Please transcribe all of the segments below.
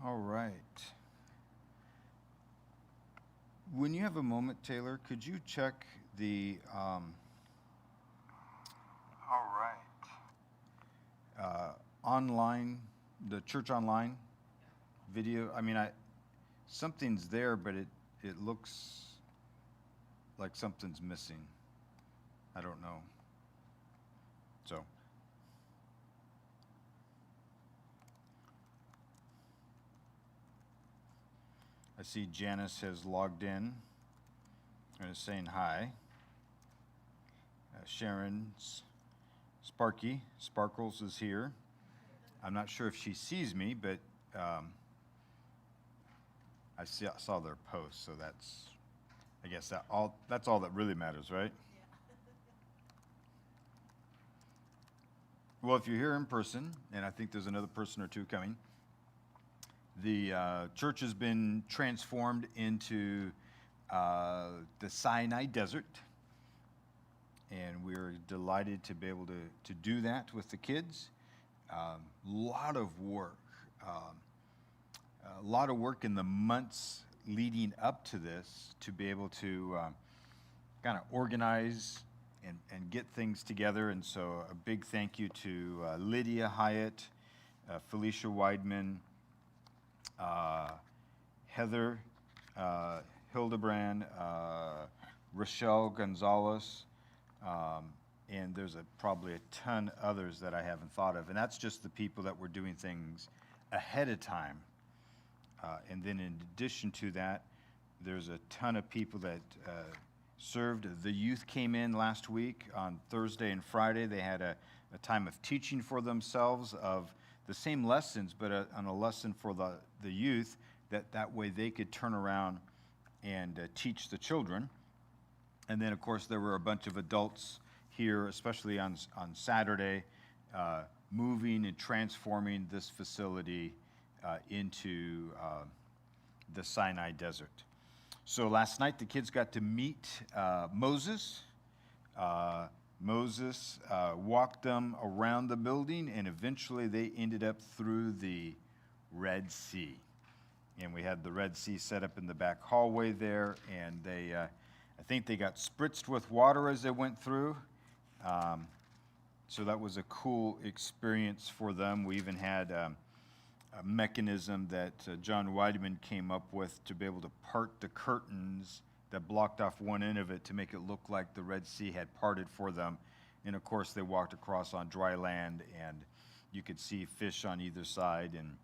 All right. When you have a moment, Taylor, could you check the All right. online, the church online video? I mean, something's there, but it looks like something's missing. I don't know. So, I see Janice has logged in and is saying hi. Sharon's Sparkles is here. I'm not sure if she sees me, but saw their post, so I guess that's all that really matters, right? Well, if you're here in person, and I think there's another person or two coming, the church has been transformed into the Sinai Desert, and we're delighted to be able to do that with the kids. Lot of work. A lot of work in the months leading up to this to be able to kind of organize and get things together. And so a big thank you to Lydia Hyatt, Felicia Weidman, Heather Hildebrand, Rochelle Gonzalez, and there's probably a ton others that I haven't thought of. And that's just the people that were doing things ahead of time. And then in addition to that, there's a ton of people that served. The youth came in last week on Thursday and Friday. They had a time of teaching for themselves of the same lessons, but on a lesson for the youth, that way they could turn around and teach the children. And then, of course, there were a bunch of adults here, especially on Saturday, moving and transforming this facility into the Sinai Desert. So last night the kids got to meet Moses. Moses walked them around the building, and eventually they ended up through the Red Sea. And we had the Red Sea set up in the back hallway there, and I think they got spritzed with water as they went through. So that was a cool experience for them. We even had a mechanism that John Weidman came up with to be able to part the curtains that blocked off one end of it to make it look like the Red Sea had parted for them. And of course, they walked across on dry land, and you could see fish on either side and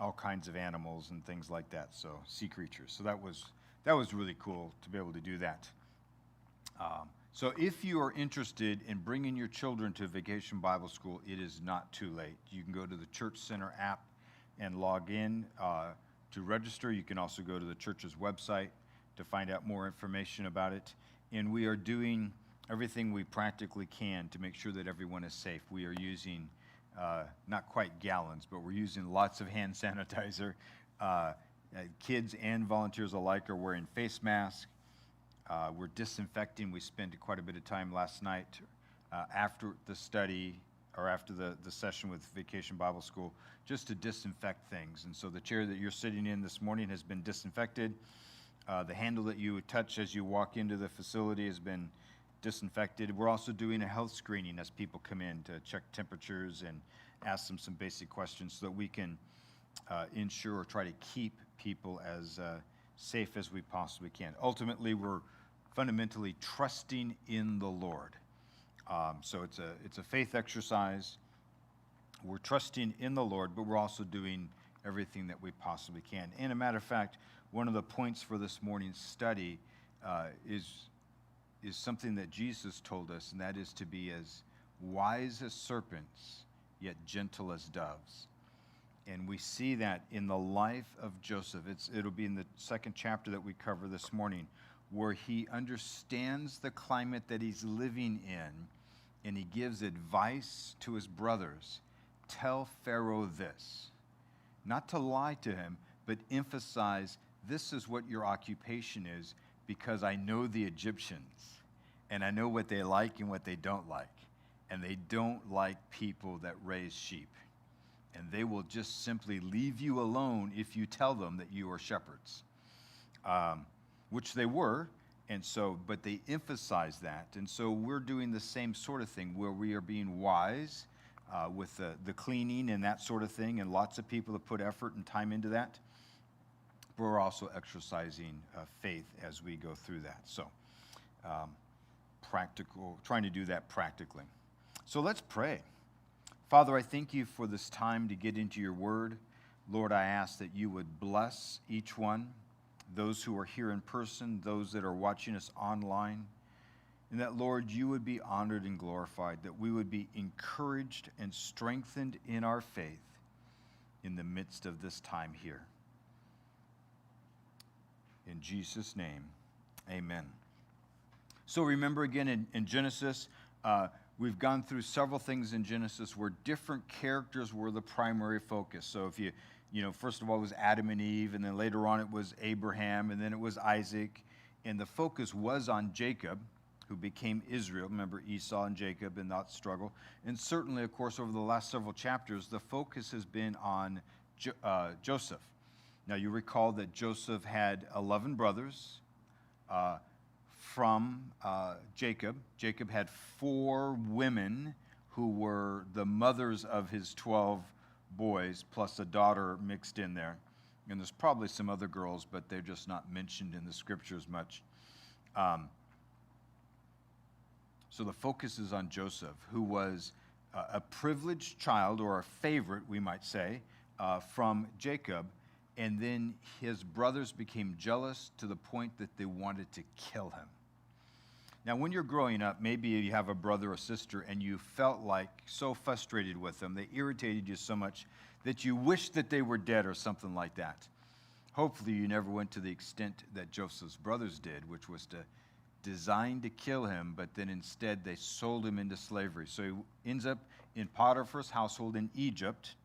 all kinds of animals and things like that. So sea creatures. So that was really cool to be able to do that. So if you are interested in bringing your children to Vacation Bible School, it is not too late. You can go to the Church Center app and log in to register. You can also go to the church's website to find out more information about it. And we are doing everything we practically can to make sure that everyone is safe. We are using not quite gallons, but we're using lots of hand sanitizer. Kids and volunteers alike are wearing face masks. We're disinfecting. We spent quite a bit of time last night after the study or after the session with Vacation Bible School just to disinfect things. And so the chair that you're sitting in this morning has been disinfected. The handle that you would touch as you walk into the facility has been disinfected. We're also doing a health screening as people come in to check temperatures and ask them some basic questions so that we can ensure or try to keep people as safe as we possibly can. Ultimately, we're fundamentally trusting in the Lord. So it's a faith exercise. We're trusting in the Lord, but we're also doing everything that we possibly can. And a matter of fact, one of the points for this morning's study is something that Jesus told us, and that is to be as wise as serpents, yet gentle as doves. And we see that in the life of Joseph. It'll be in the second chapter that we cover this morning, where he understands the climate that he's living in, and he gives advice to his brothers. Tell Pharaoh this. Not to lie to him, but emphasize this is what your occupation is, because I know the Egyptians, and I know what they like and what they don't like. And they don't like people that raise sheep. and they will just simply leave you alone if you tell them that you are shepherds, which they were. And so, but they emphasize that. And so we're doing the same sort of thing where we are being wise with the cleaning and that sort of thing. And lots of people have put effort and time into that. But we're also exercising faith as we go through that. So practical, trying to do that practically. So let's pray. Father, I thank you for this time to get into your word. Lord, I ask that you would bless each one, those who are here in person, those that are watching us online, and that, Lord, you would be honored and glorified, that we would be encouraged and strengthened in our faith in the midst of this time here. In Jesus' name, amen. So remember again in Genesis, we've gone through several things in Genesis where different characters were the primary focus. So if first of all, it was Adam and Eve, and then later on it was Abraham, and then it was Isaac. And the focus was on Jacob, who became Israel. Remember Esau and Jacob and that struggle. And certainly, of course, over the last several chapters, the focus has been on Joseph. Now, you recall that Joseph had 11 brothers from Jacob. Jacob had 4 women who were the mothers of his 12 boys, plus a daughter mixed in there. And there's probably some other girls, but they're just not mentioned in the scriptures much. So the focus is on Joseph, who was a privileged child, or a favorite, we might say, from Jacob. And then his brothers became jealous to the point that they wanted to kill him. Now, when you're growing up, maybe you have a brother or sister and you felt like so frustrated with them, they irritated you so much that you wished that they were dead or something like that. Hopefully you never went to the extent that Joseph's brothers did, which was to design to kill him, but then instead they sold him into slavery. So he ends up in Potiphar's household in Egypt,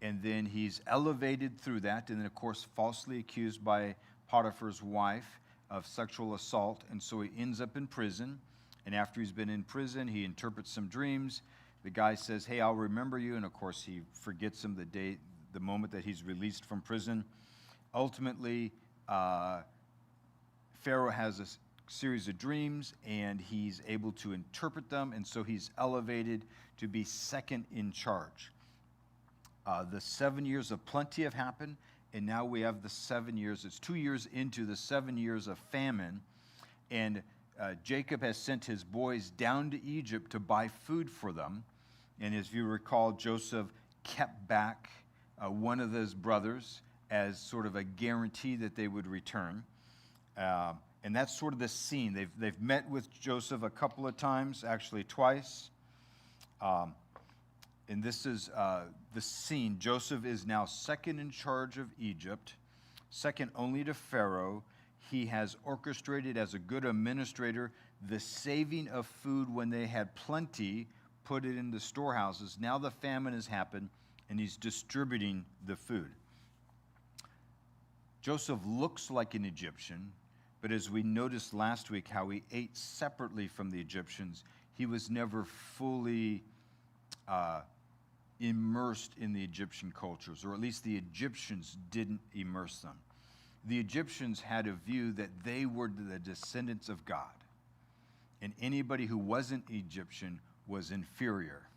and then he's elevated through that, and then of course falsely accused by Potiphar's wife of sexual assault, and so he ends up in prison. And after he's been in prison, he interprets some dreams. The guy says, "Hey, I'll remember you," and of course he forgets him the moment that he's released from prison. Ultimately, Pharaoh has a series of dreams, and he's able to interpret them, and so he's elevated to be second in charge. The 7 years of plenty have happened, and now we have the 7 years. It's 2 years into the 7 years of famine, and Jacob has sent his boys down to Egypt to buy food for them. And as you recall, Joseph kept back one of his brothers as sort of a guarantee that they would return. And that's sort of the scene. They've met with Joseph a couple of times, actually twice. And this is the scene. Joseph is now second in charge of Egypt, second only to Pharaoh. He has orchestrated, as a good administrator, the saving of food when they had plenty, put it in the storehouses. Now the famine has happened, and he's distributing the food. Joseph looks like an Egyptian, but as we noticed last week how he ate separately from the Egyptians, he was never fully immersed in the Egyptian cultures, or at least the Egyptians didn't immerse them. The Egyptians had a view that they were the descendants of God, and anybody who wasn't Egyptian was inferior.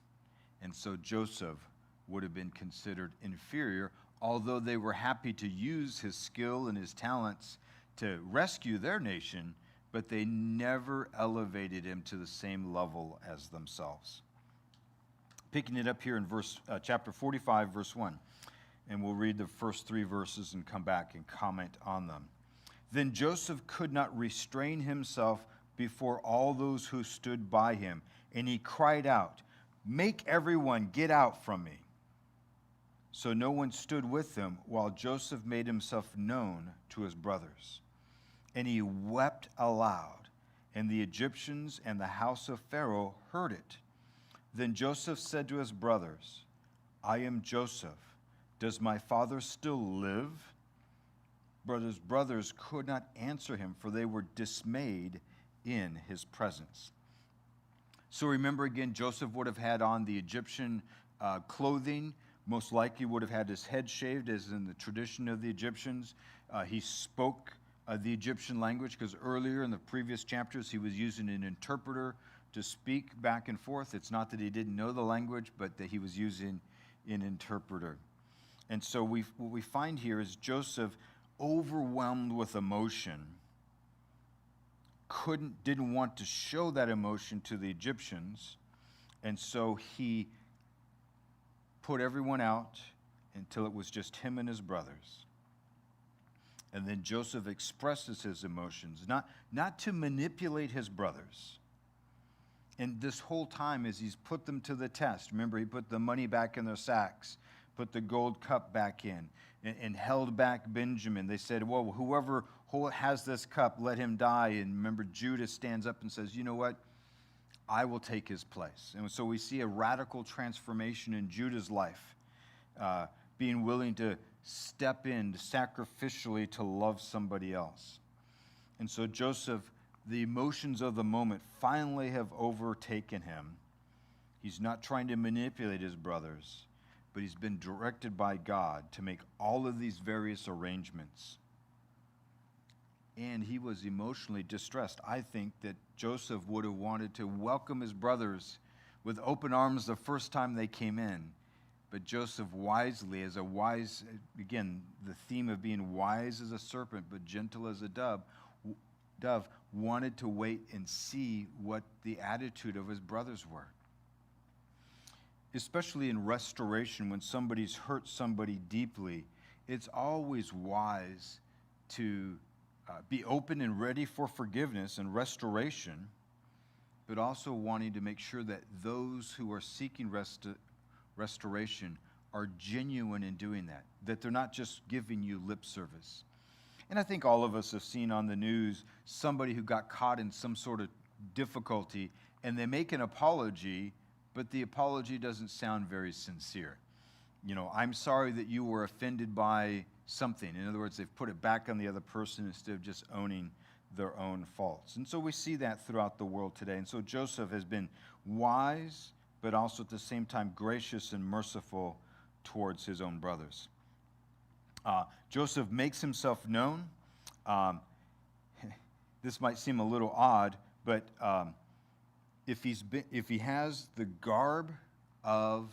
And so Joseph would have been considered inferior, although they were happy to use his skill and his talents to rescue their nation, but they never elevated him to the same level as themselves. Picking it up here in chapter 45, verse 1. And we'll read the first 3 verses and come back and comment on them. Then Joseph could not restrain himself before all those who stood by him, and he cried out, "Make everyone get out from me." So no one stood with him while Joseph made himself known to his brothers. And he wept aloud, and the Egyptians and the house of Pharaoh heard it. Then Joseph said to his brothers, "I am Joseph. Does my father still live?" But his brothers could not answer him, for they were dismayed in his presence. So remember again, Joseph would have had on the Egyptian clothing, most likely would have had his head shaved, as in the tradition of the Egyptians. He spoke the Egyptian language, because earlier in the previous chapters he was using an interpreter to speak back and forth. It's not that he didn't know the language, but that he was using an interpreter. And so what we find here is Joseph, overwhelmed with emotion, didn't want to show that emotion to the Egyptians, and so he put everyone out until it was just him and his brothers. And then Joseph expresses his emotions, not to manipulate his brothers. And this whole time, as he's put them to the test, remember, he put the money back in their sacks, put the gold cup back in, and held back Benjamin. They said, well, whoever has this cup, let him die. And remember, Judah stands up and says, you know what? I will take his place. And so we see a radical transformation in Judah's life, being willing to step in sacrificially to love somebody else. And so Joseph, the emotions of the moment finally have overtaken him. He's not trying to manipulate his brothers, but he's been directed by God to make all of these various arrangements. And he was emotionally distressed. I think that Joseph would have wanted to welcome his brothers with open arms the first time they came in. But Joseph wisely, as a wise, again, the theme of being wise as a serpent but gentle as a dove, wanted to wait and see what the attitude of his brothers were. Especially in restoration, when somebody's hurt somebody deeply, it's always wise to be open and ready for forgiveness and restoration, but also wanting to make sure that those who are seeking restoration are genuine in doing that, that they're not just giving you lip service. And I think all of us have seen on the news somebody who got caught in some sort of difficulty, and they make an apology, but the apology doesn't sound very sincere. You know, I'm sorry that you were offended by something. In other words, they've put it back on the other person instead of just owning their own faults. And so we see that throughout the world today. And so Joseph has been wise, but also at the same time gracious and merciful towards his own brothers. Joseph makes himself known. This might seem a little odd, but if he has the garb of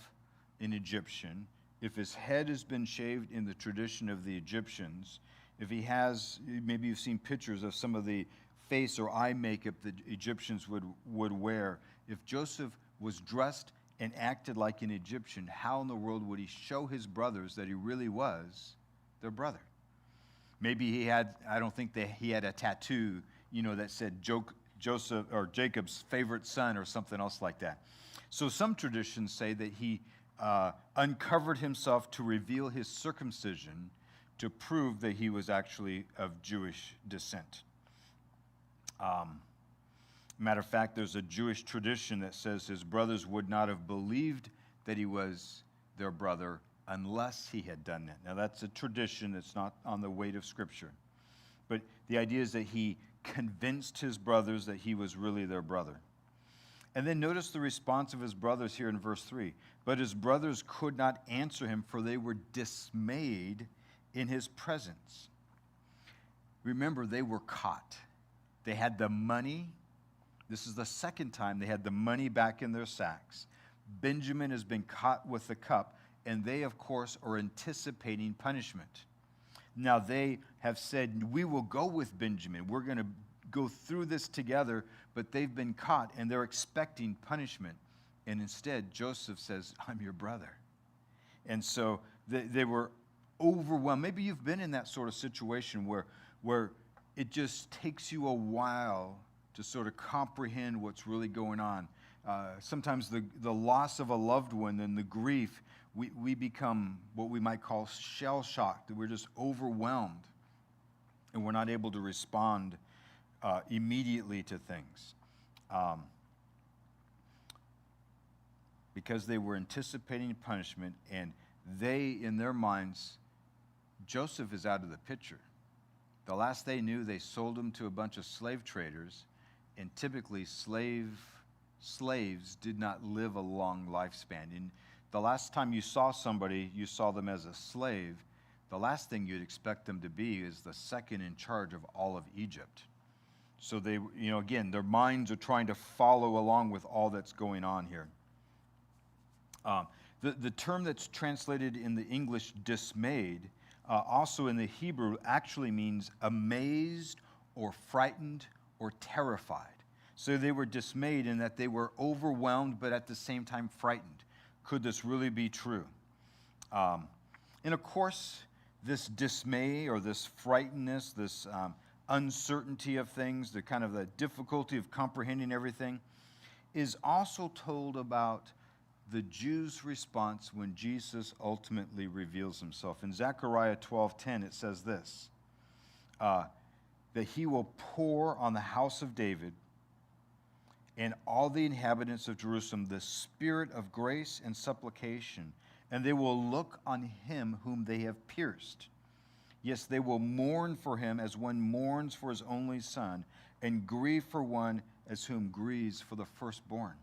an Egyptian, if his head has been shaved in the tradition of the Egyptians, if he has, maybe you've seen pictures of some of the face or eye makeup that Egyptians would wear. If Joseph was dressed and acted like an Egyptian, how in the world would he show his brothers that he really was their brother? Maybe he had, I don't think that he had a tattoo, that said Joseph or Jacob's favorite son or something else like that. So some traditions say that he uncovered himself to reveal his circumcision to prove that he was actually of Jewish descent. Matter of fact, there's a Jewish tradition that says his brothers would not have believed that he was their brother unless he had done that. Now, that's a tradition that's not on the weight of Scripture. But the idea is that he convinced his brothers that he was really their brother. And then notice the response of his brothers here in verse 3. But his brothers could not answer him, for they were dismayed in his presence. Remember, they were caught. They had the money. This is the second time they had the money back in their sacks. Benjamin has been caught with the cup, and they, of course, are anticipating punishment. Now, they have said, we will go with Benjamin. We're going to go through this together, but they've been caught, and they're expecting punishment. And instead, Joseph says, I'm your brother. And so they were overwhelmed. Maybe you've been in that sort of situation where it just takes you a while to sort of comprehend what's really going on. Sometimes the loss of a loved one and the grief, we become what we might call shell-shocked, that we're just overwhelmed, and we're not able to respond immediately to things. Because they were anticipating punishment, and they, in their minds, Joseph is out of the picture. The last they knew, they sold him to a bunch of slave traders, and typically slaves did not live a long lifespan. And the last time you saw somebody, you saw them as a slave. The last thing you'd expect them to be is the second in charge of all of Egypt. So they, again, their minds are trying to follow along with all that's going on here. The term that's translated in the English dismayed, also in the Hebrew, actually means amazed or frightened or terrified. So they were dismayed in that they were overwhelmed, but at the same time frightened. Could this really be true? And of course, this dismay or this frightenedness, this uncertainty of things, the kind of the difficulty of comprehending everything, is also told about the Jews' response when Jesus ultimately reveals himself. In Zechariah 12:10, it says this, that he will pour on the house of David and all the inhabitants of Jerusalem the spirit of grace and supplication, and they will look on him whom they have pierced. Yes, they will mourn for him as one mourns for his only son, and grieve for one as whom grieves for the firstborn.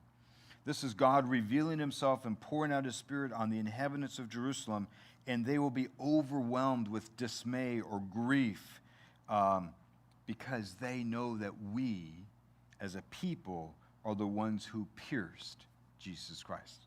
This is God revealing himself and pouring out his spirit on the inhabitants of Jerusalem, and they will be overwhelmed with dismay or grief because they know that we, as a people, are the ones who pierced Jesus Christ.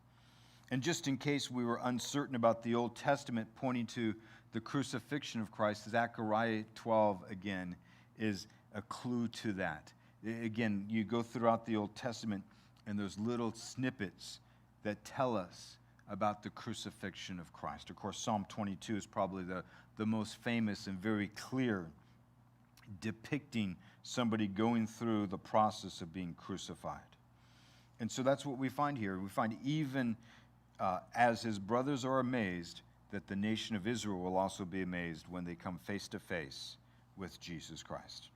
And just in case we were uncertain about the Old Testament pointing to the crucifixion of Christ, Zechariah 12, again, is a clue to that. Again, you go throughout the Old Testament, and there's little snippets that tell us about the crucifixion of Christ. Of course, Psalm 22 is probably the most famous and very clear, depicting somebody going through the process of being crucified. And so that's what we find here. We find even as his brothers are amazed, that the nation of Israel will also be amazed when they come face to face with Jesus Christ.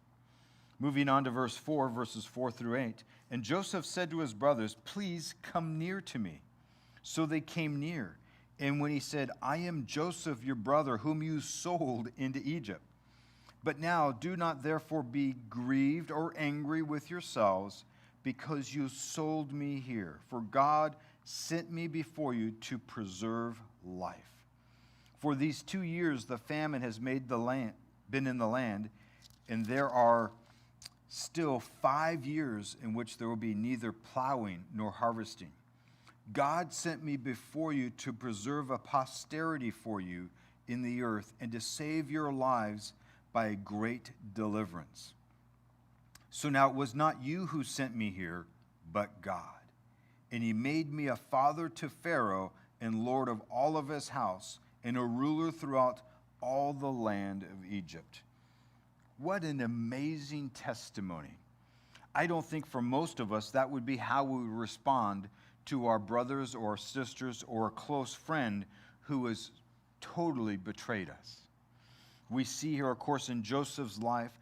Moving on to verse 4, verses 4 through 8. And Joseph said to his brothers, "Please come near to me." So they came near. And when he said, "I am Joseph, your brother, whom you sold into Egypt. But now do not therefore be grieved or angry with yourselves, because you sold me here. For God sent me before you to preserve life. For these 2 years the famine has been in the land, and there are still 5 years in which there will be neither plowing nor harvesting. God sent me before you to preserve a posterity for you in the earth, and to save your lives by a great deliverance. So now it was not you who sent me here, but God. And he made me a father to Pharaoh, and lord of all of his house, and a ruler throughout all the land of Egypt." What an amazing testimony. I don't think for most of us that would be how we would respond to our brothers or sisters or a close friend who has totally betrayed us. We see here, of course, in Joseph's life,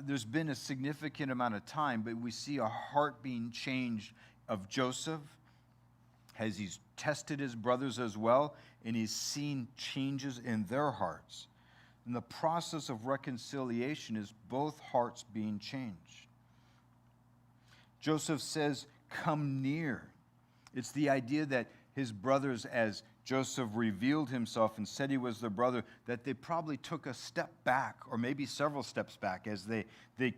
there's been a significant amount of time, but we see a heart being changed of Joseph as he's tested his brothers as well, and he's seen changes in their hearts. And the process of reconciliation is both hearts being changed. Joseph says, "Come near." It's the idea that his brothers, as Joseph revealed himself and said he was their brother, that they probably took a step back, or maybe several steps back, as they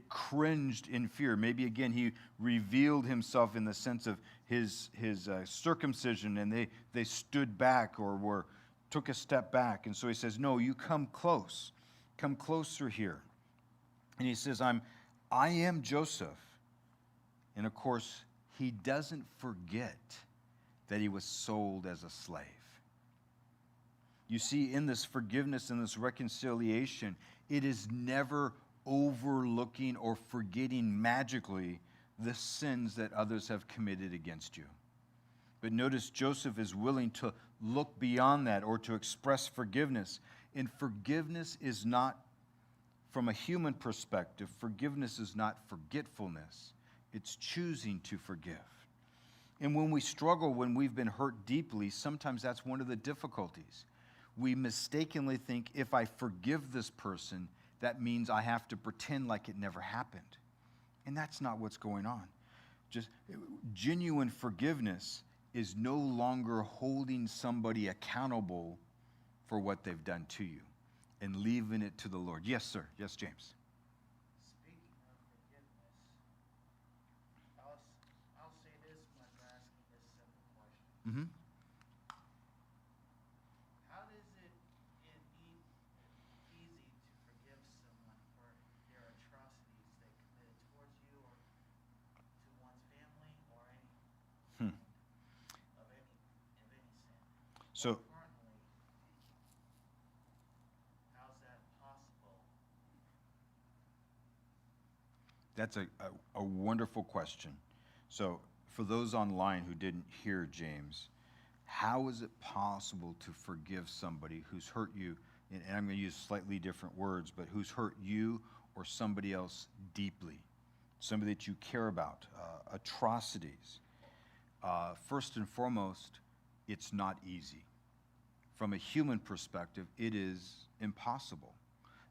cringed in fear. Maybe again he revealed himself in the sense of his circumcision, and they stood back or took a step back. And so he says, "No, you come close. Come closer here." And he says, I am Joseph. And of course, he doesn't forget that he was sold as a slave. You see, in this forgiveness and this reconciliation, it is never overlooking or forgetting magically the sins that others have committed against you. But notice Joseph is willing to look beyond that or to express forgiveness. And forgiveness is not, from a human perspective, forgiveness is not forgetfulness. It's choosing to forgive. And when we struggle, when we've been hurt deeply, sometimes that's one of the difficulties. We mistakenly think, if I forgive this person, that means I have to pretend like it never happened. And that's not what's going on. Just genuine forgiveness is no longer holding somebody accountable for what they've done to you and leaving it to the Lord. Yes, sir. Yes, James. Speaking of forgiveness, I'll say this when asking this simple question. Mm-hmm. How is it easy to forgive someone for their atrocities they committed towards you or to one's family or any Hmm. of any sin? So, Currently, how's that possible? that's a wonderful question. So, for those online who didn't hear James, how is it possible to forgive somebody who's hurt you? And I'm going to use slightly different words, but who's hurt you or somebody else deeply, somebody that you care about, atrocities. First and foremost, it's not easy. From a human perspective, it is impossible.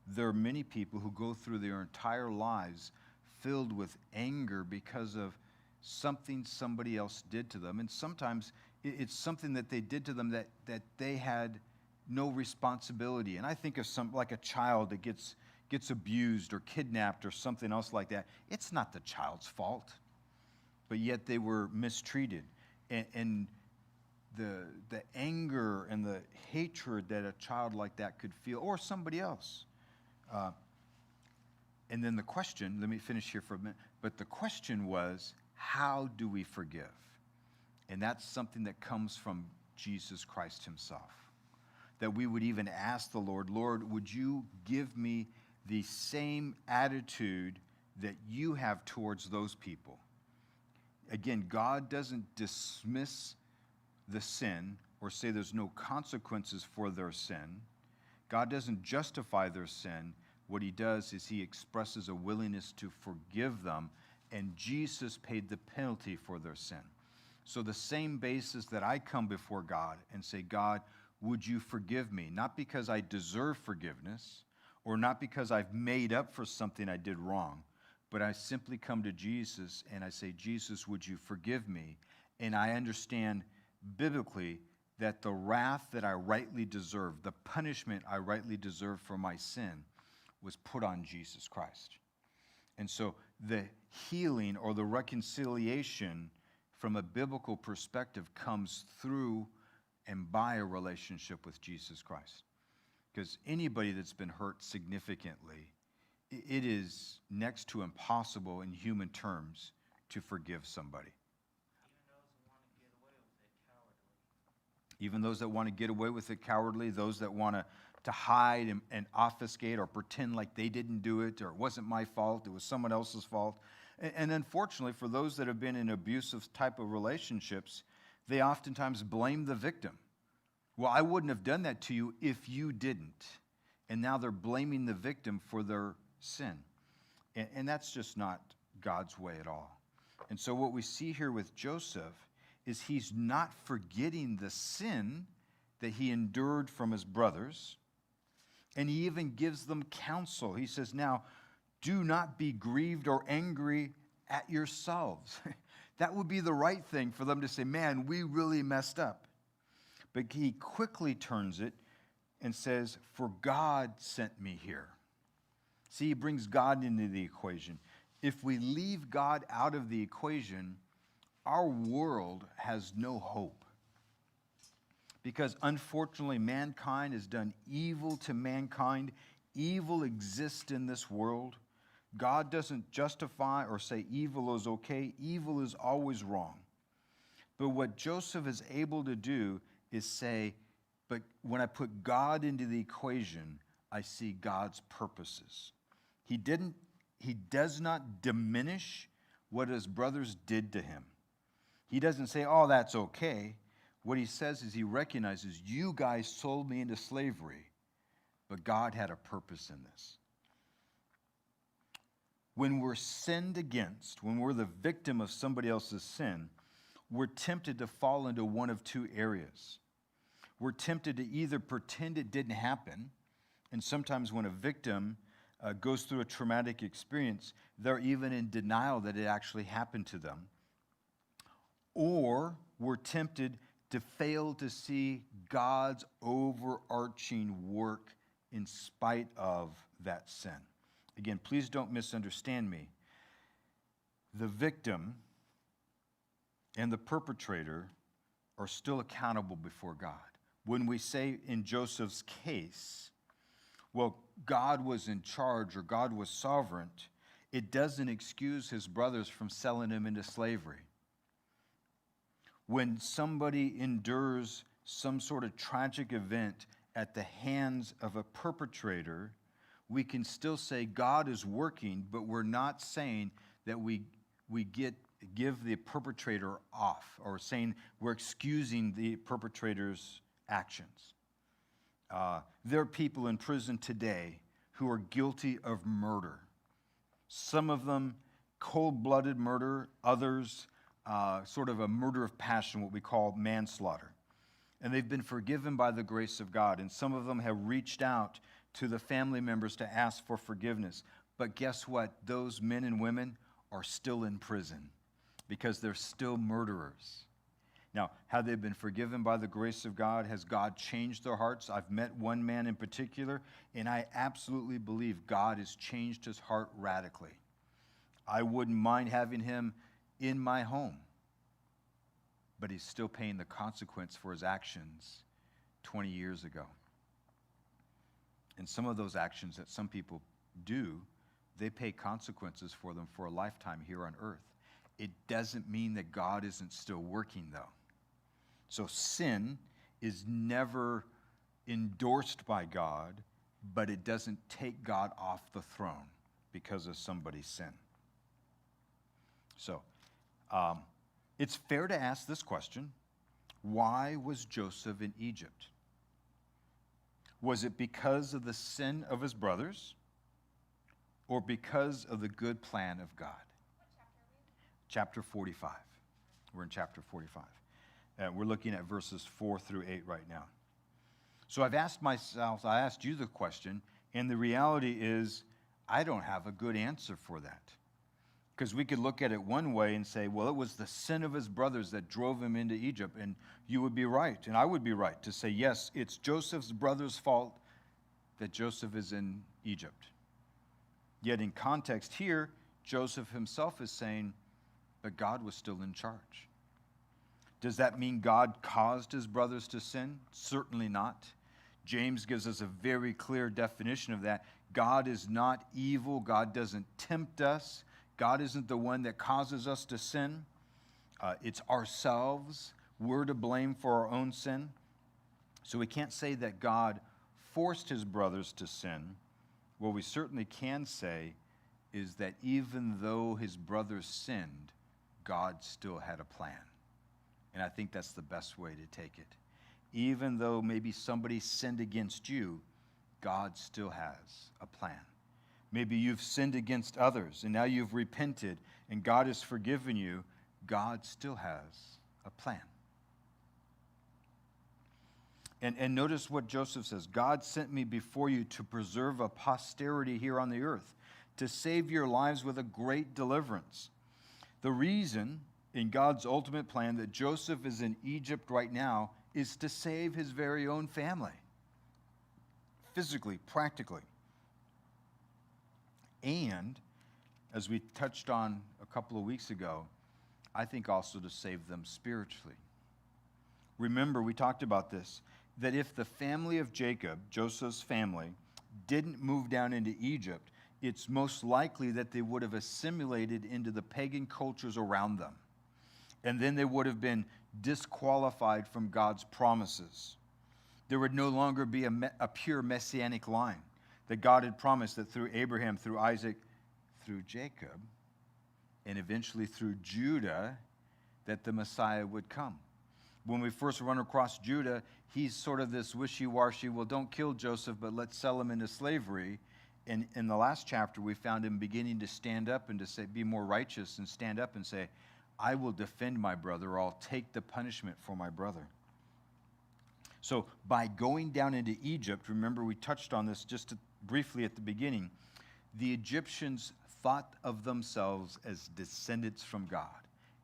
There are many people who go through their entire lives filled with anger because of something somebody else did to them. And sometimes it's something that they did to them that they had no responsibility. And I think of some like a child that gets abused or kidnapped or something else like that. It's not the child's fault, but yet they were mistreated. And the anger and the hatred that a child like that could feel, or somebody else. And then the question, let me finish here for a minute, but the question was, how do we forgive? And that's something that comes from Jesus Christ himself. That we would even ask the Lord, Lord, would you give me the same attitude that you have towards those people? Again, God doesn't dismiss the sin or say there's no consequences for their sin. God doesn't justify their sin. What he does is he expresses a willingness to forgive them, and Jesus paid the penalty for their sin. So the same basis that I come before God and say, God, would you forgive me? Not because I deserve forgiveness or not because I've made up for something I did wrong, but I simply come to Jesus and I say, Jesus, would you forgive me? And I understand biblically that the wrath that I rightly deserve, the punishment I rightly deserve for my sin, was put on Jesus Christ. And so the healing or the reconciliation from a biblical perspective comes through and by a relationship with Jesus Christ. Because anybody that's been hurt significantly, it is next to impossible in human terms to forgive somebody. Even those that want to get away with it cowardly, those that want to hide and obfuscate or pretend like they didn't do it or it wasn't my fault, it was someone else's fault. And unfortunately, for those that have been in abusive type of relationships, they oftentimes blame the victim. Well, I wouldn't have done that to you if you didn't. And now they're blaming the victim for their sin. And that's just not God's way at all. And so what we see here with Joseph is he's not forgetting the sin that he endured from his brothers. And he even gives them counsel. He says, now, do not be grieved or angry at yourselves. That would be the right thing for them to say, man, we really messed up. But he quickly turns it and says, for God sent me here. See, he brings God into the equation. If we leave God out of the equation, our world has no hope. Because unfortunately, mankind has done evil to mankind. Evil exists in this world. God doesn't justify or say evil is okay. Evil is always wrong. But what Joseph is able to do is say, but when I put God into the equation, I see God's purposes. He does not diminish what his brothers did to him. He doesn't say, oh, that's okay. What he says is he recognizes, you guys sold me into slavery, but God had a purpose in this. When we're sinned against, when we're the victim of somebody else's sin, we're tempted to fall into one of two areas. We're tempted to either pretend it didn't happen, and sometimes when a victim goes through a traumatic experience, they're even in denial that it actually happened to them. Or we're tempted to fail to see God's overarching work in spite of that sin. Again, please don't misunderstand me. The victim and the perpetrator are still accountable before God. When we say in Joseph's case, well, God was in charge or God was sovereign, it doesn't excuse his brothers from selling him into slavery. When somebody endures some sort of tragic event at the hands of a perpetrator, we can still say God is working, but we're not saying that we give the perpetrator off or saying we're excusing the perpetrator's actions. There are people in prison today who are guilty of murder. Some of them cold-blooded murder, others sort of a murder of passion, what we call manslaughter. And they've been forgiven by the grace of God. And some of them have reached out to the family members to ask for forgiveness. But guess what? Those men and women are still in prison because they're still murderers. Now, have they been forgiven by the grace of God? Has God changed their hearts? I've met one man in particular, and I absolutely believe God has changed his heart radically. I wouldn't mind having him in my home, but he's still paying the consequence for his actions 20 years ago. And some of those actions that some people do, they pay consequences for them for a lifetime here on earth. It doesn't mean that God isn't still working, though. So sin is never endorsed by God, but it doesn't take God off the throne because of somebody's sin. So, it's fair to ask this question: why was Joseph in Egypt? Was it because of the sin of his brothers or because of the good plan of God? What Chapter 45. We're in chapter 45. We're looking at verses 4 through 8 right now. So I asked you the question, and the reality is I don't have a good answer for that. Because we could look at it one way and say, well, it was the sin of his brothers that drove him into Egypt. And you would be right, and I would be right to say, yes, it's Joseph's brother's fault that Joseph is in Egypt. Yet in context here, Joseph himself is saying, but God was still in charge. Does that mean God caused his brothers to sin? Certainly not. James gives us a very clear definition of that. God is not evil. God doesn't tempt us. God isn't the one that causes us to sin. It's ourselves. We're to blame for our own sin. So we can't say that God forced his brothers to sin. What we certainly can say is that even though his brothers sinned, God still had a plan. And I think that's the best way to take it. Even though maybe somebody sinned against you, God still has a plan. Maybe you've sinned against others, and now you've repented, and God has forgiven you. God still has a plan. And notice what Joseph says. God sent me before you to preserve a posterity here on the earth, to save your lives with a great deliverance. The reason in God's ultimate plan that Joseph is in Egypt right now is to save his very own family. Physically, practically. And, as we touched on a couple of weeks ago, I think also to save them spiritually. Remember, we talked about this, that if the family of Jacob, Joseph's family, didn't move down into Egypt, it's most likely that they would have assimilated into the pagan cultures around them. And then they would have been disqualified from God's promises. There would no longer be a pure messianic line that God had promised that through Abraham, through Isaac, through Jacob, and eventually through Judah, that the Messiah would come. When we first run across Judah, he's sort of this wishy-washy, well, don't kill Joseph, but let's sell him into slavery. And in the last chapter, we found him beginning to stand up and to say, be more righteous and stand up and say, I will defend my brother, or I'll take the punishment for my brother. So by going down into Egypt, remember we touched on this just briefly at the beginning, the Egyptians thought of themselves as descendants from God.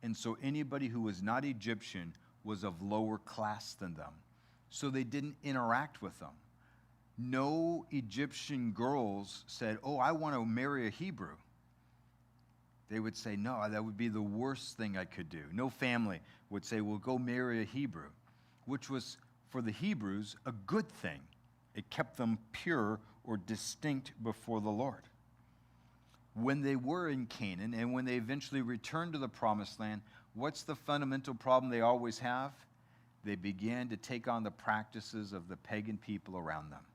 And so anybody who was not Egyptian was of lower class than them, so they didn't interact with them. No Egyptian girls said, "Oh, I want to marry a Hebrew." They would say, "No, that would be the worst thing I could do." No family would say, "Well, go marry a Hebrew," which was, for the Hebrews, a good thing. It kept them pure or distinct before the Lord. When they were in Canaan and when they eventually returned to the Promised Land, what's the fundamental problem they always have? They began to take on the practices of the pagan people around them.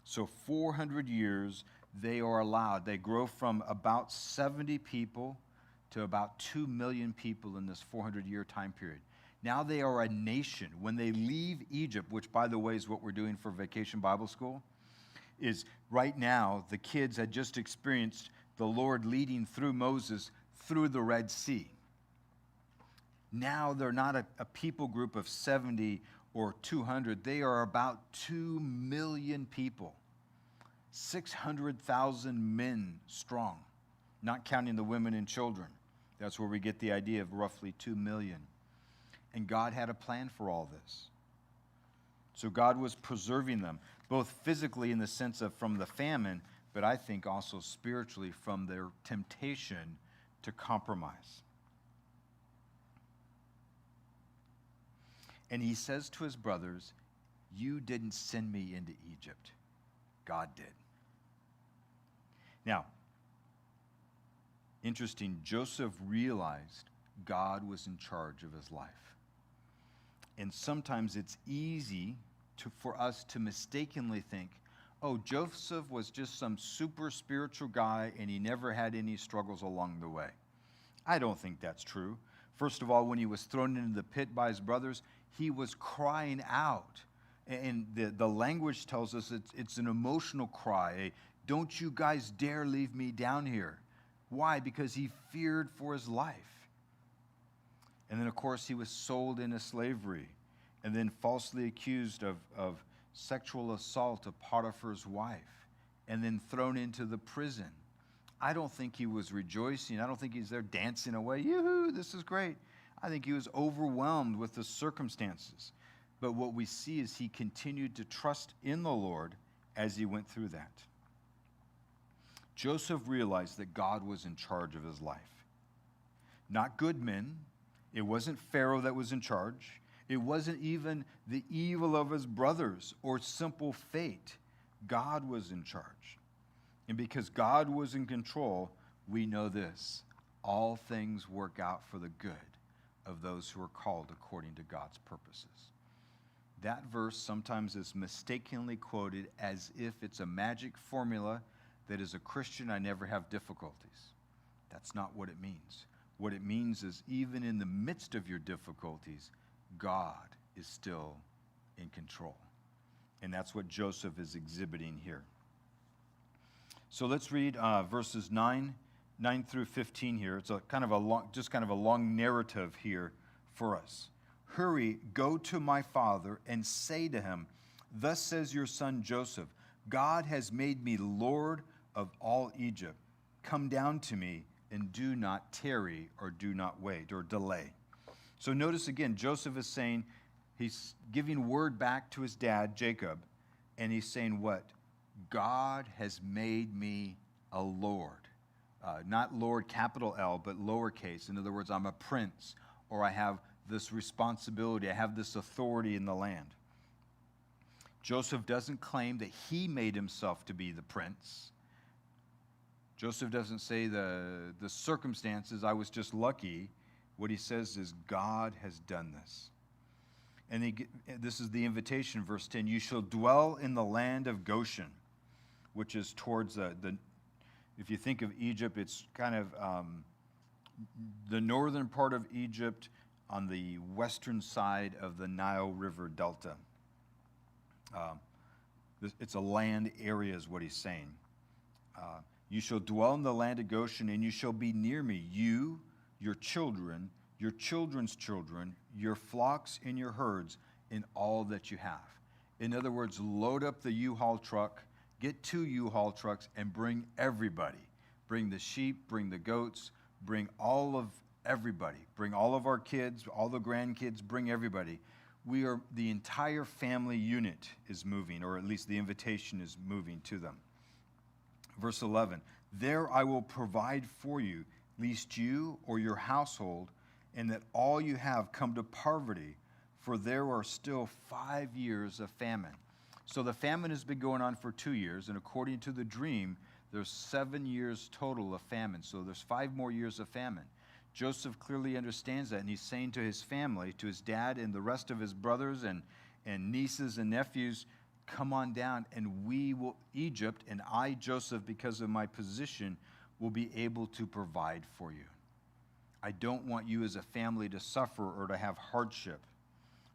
So 400 years, they are allowed. They grow from about 70 people to about 2 million people in this 400-year time period. Now they are a nation. When they leave Egypt, which, by the way, is what we're doing for Vacation Bible School, is right now the kids had just experienced the Lord leading through Moses through the Red Sea. Now they're not a people group of 70 or 200. They are about 2 million people, 600,000 men strong, not counting the women and children. That's where we get the idea of roughly 2 million. And God had a plan for all this. So God was preserving them, both physically in the sense of from the famine, but I think also spiritually from their temptation to compromise. And he says to his brothers, "You didn't send me into Egypt. God did." Now, interesting, Joseph realized God was in charge of his life. And sometimes it's easy for us to mistakenly think, oh, Joseph was just some super spiritual guy and he never had any struggles along the way. I don't think that's true. First of all, when he was thrown into the pit by his brothers, he was crying out. And the language tells us it's an emotional cry. Don't you guys dare leave me down here. Why? Because he feared for his life. And then, of course, he was sold into slavery and then falsely accused of sexual assault of Potiphar's wife and then thrown into the prison. I don't think he was rejoicing. I don't think he's there dancing away. Yoo-hoo, this is great. I think he was overwhelmed with the circumstances. But what we see is he continued to trust in the Lord as he went through that. Joseph realized that God was in charge of his life. Not good men. It wasn't Pharaoh that was in charge. It wasn't even the evil of his brothers or simple fate. God was in charge. And because God was in control, we know this: all things work out for the good of those who are called according to God's purposes. That verse sometimes is mistakenly quoted as if it's a magic formula that as a Christian I never have difficulties. That's not what it means. What it means is even in the midst of your difficulties, God is still in control. And that's what Joseph is exhibiting here. So let's read verses 9 through 15 here. It's kind of a long narrative here for us. Hurry, go to my father and say to him, thus says your son Joseph, God has made me Lord of all Egypt. Come down to me and do not tarry or do not wait or delay. So notice again, Joseph is saying, he's giving word back to his dad, Jacob, and he's saying what? God has made me a Lord. Not Lord, capital L, but lowercase. In other words, I'm a prince, or I have this responsibility, I have this authority in the land. Joseph doesn't claim that he made himself to be the prince. Joseph doesn't say the circumstances, I was just lucky. What he says is, God has done this. And this is the invitation, verse 10. You shall dwell in the land of Goshen, which is towards if you think of Egypt, it's kind of the northern part of Egypt on the western side of the Nile River Delta. It's a land area is what he's saying. You shall dwell in the land of Goshen, and you shall be near me, you, your children, your children's children, your flocks and your herds, in all that you have. In other words, load up the U-Haul truck, get 2 U-Haul trucks, and bring everybody. Bring the sheep, bring the goats, bring all of everybody. Bring all of our kids, all the grandkids, bring everybody. The entire family unit is moving, or at least the invitation is moving to them. Verse 11, there I will provide for you, lest you or your household, and that all you have come to poverty, for there are still 5 years of famine. So the famine has been going on for 2 years, and according to the dream, there's 7 years total of famine. So there's 5 more years of famine. Joseph clearly understands that, and he's saying to his family, to his dad and the rest of his brothers and nieces and nephews, come on down, and we will, Egypt, and I, Joseph, because of my position, will be able to provide for you. I don't want you as a family to suffer or to have hardship.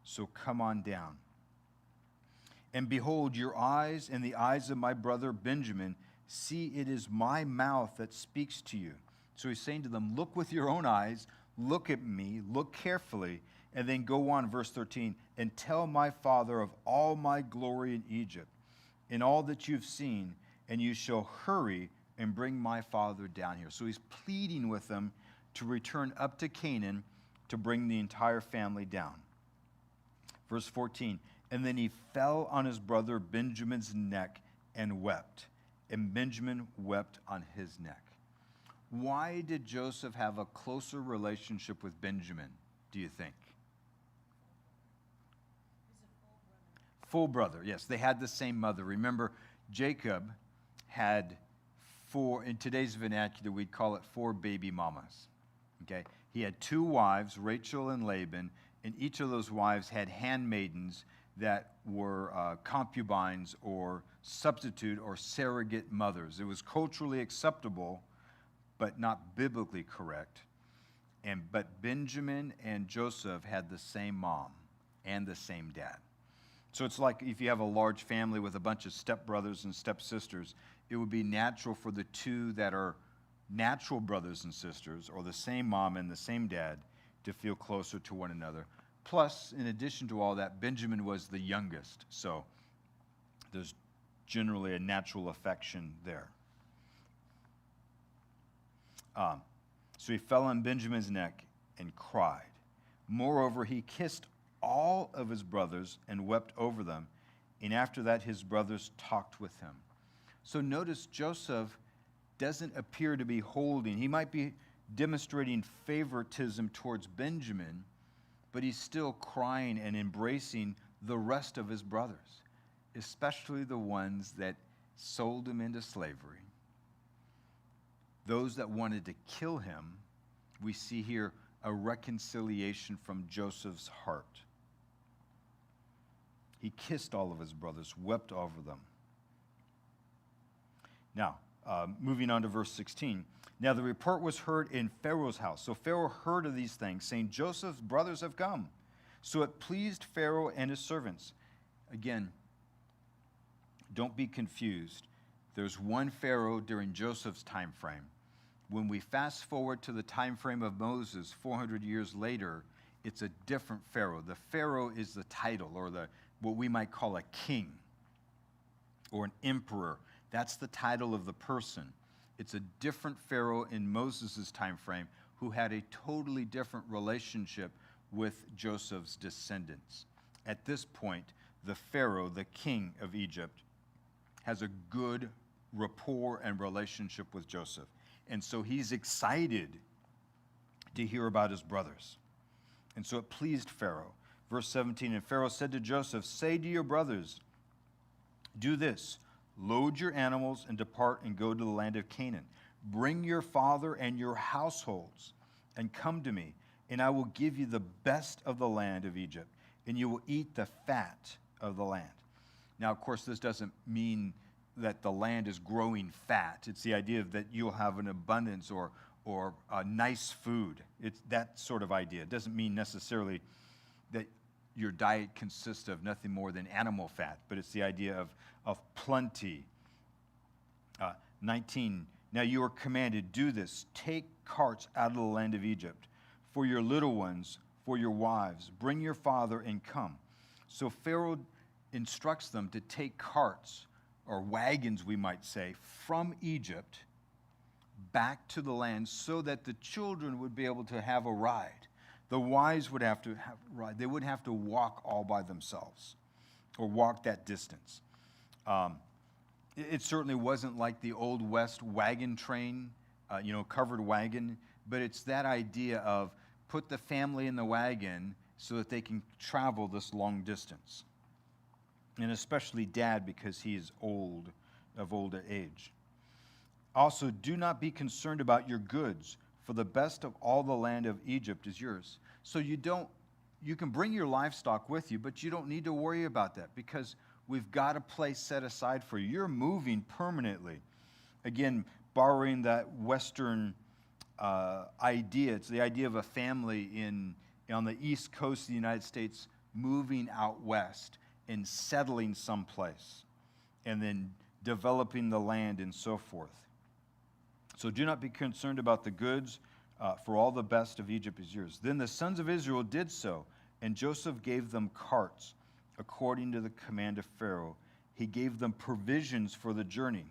So come on down. And behold, your eyes and the eyes of my brother Benjamin, see, it is my mouth that speaks to you. So he's saying to them, look with your own eyes, look at me, look carefully, and then go on, verse 13, and tell my father of all my glory in Egypt, in all that you've seen, and you shall hurry and bring my father down here. So he's pleading with them to return up to Canaan to bring the entire family down. Verse 14, and then he fell on his brother Benjamin's neck and wept, and Benjamin wept on his neck. Why did Joseph have a closer relationship with Benjamin, do you think? Full brother, yes. They had the same mother. Remember, Jacob had 4, in today's vernacular, we'd call it 4 baby mamas. Okay? He had 2 wives, Rachel and Laban, and each of those wives had handmaidens that were concubines or substitute or surrogate mothers. It was culturally acceptable, but not biblically correct. But Benjamin and Joseph had the same mom and the same dad. So it's like if you have a large family with a bunch of stepbrothers and stepsisters, it would be natural for the 2 that are natural brothers and sisters, or the same mom and the same dad, to feel closer to one another. Plus, in addition to all that, Benjamin was the youngest, so there's generally a natural affection there. So he fell on Benjamin's neck and cried. Moreover, he kissed all of his brothers and wept over them, and after that his brothers talked with him. So notice Joseph doesn't appear to be holding. He might be demonstrating favoritism towards Benjamin, but he's still crying and embracing the rest of his brothers, especially the ones that sold him into slavery. Those that wanted to kill him, we see here a reconciliation from Joseph's heart. He kissed all of his brothers, wept over them. Now, moving on to verse 16. Now the report was heard in Pharaoh's house. So Pharaoh heard of these things, saying, Joseph's brothers have come. So it pleased Pharaoh and his servants. Again, don't be confused. There's one Pharaoh during Joseph's time frame. When we fast forward to the time frame of Moses, 400 years later, it's a different Pharaoh. The Pharaoh is the title, or what we might call a king or an emperor. That's the title of the person. It's a different Pharaoh in Moses' time frame who had a totally different relationship with Joseph's descendants. At this point, the Pharaoh, the king of Egypt, has a good rapport and relationship with Joseph. And so he's excited to hear about his brothers. And so it pleased Pharaoh. Verse 17, and Pharaoh said to Joseph, say to your brothers, do this. Load your animals and depart and go to the land of Canaan. Bring your father and your households and come to me, and I will give you the best of the land of Egypt, and you will eat the fat of the land. Now, of course, this doesn't mean that the land is growing fat. It's the idea that you'll have an abundance or nice food. It's that sort of idea. It doesn't mean necessarily that your diet consists of nothing more than animal fat, but it's the idea of plenty. 19, now you are commanded, do this, take carts out of the land of Egypt, for your little ones, for your wives, bring your father and come. So Pharaoh instructs them to take carts, or wagons we might say, from Egypt back to the land so that the children would be able to have a ride. The wives would have to have a ride. They wouldn't have to walk all by themselves or walk that distance. It certainly wasn't like the Old West wagon train, covered wagon, but it's that idea of put the family in the wagon so that they can travel this long distance. And especially Dad, because he is of older age. Also, do not be concerned about your goods, for the best of all the land of Egypt is yours. So you can bring your livestock with you, but you don't need to worry about that because we've got a place set aside for you. You're moving permanently. Again, borrowing that Western idea. It's the idea of a family on the east coast of the United States moving out west and settling someplace and then developing the land and so forth. So do not be concerned about the goods, for all the best of Egypt is yours. Then the sons of Israel did so, and Joseph gave them carts according to the command of Pharaoh. He gave them provisions for the journey.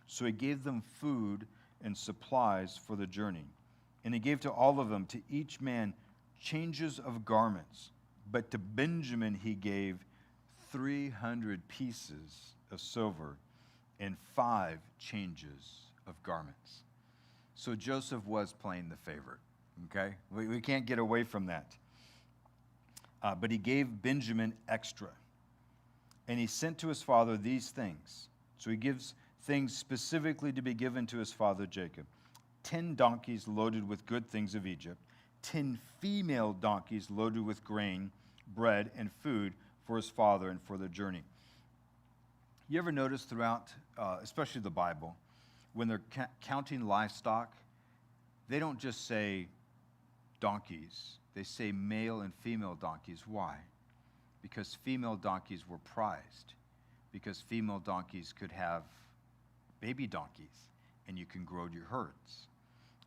So he gave them food and supplies for the journey. And he gave to all of them, to each man, changes of garments. But to Benjamin he gave 300 pieces of silver and 5 changes of garments. So Joseph was playing the favorite, okay? We can't get away from that. But he gave Benjamin extra. And he sent to his father these things. So he gives things specifically to be given to his father Jacob. 10 donkeys loaded with good things of Egypt. 10 female donkeys loaded with grain, bread, and food for his father and for their journey. You ever notice throughout, especially the Bible, when they're counting livestock, they don't just say donkeys. They say male and female donkeys. Why? Because female donkeys were prized. Because female donkeys could have baby donkeys, and you can grow your herds.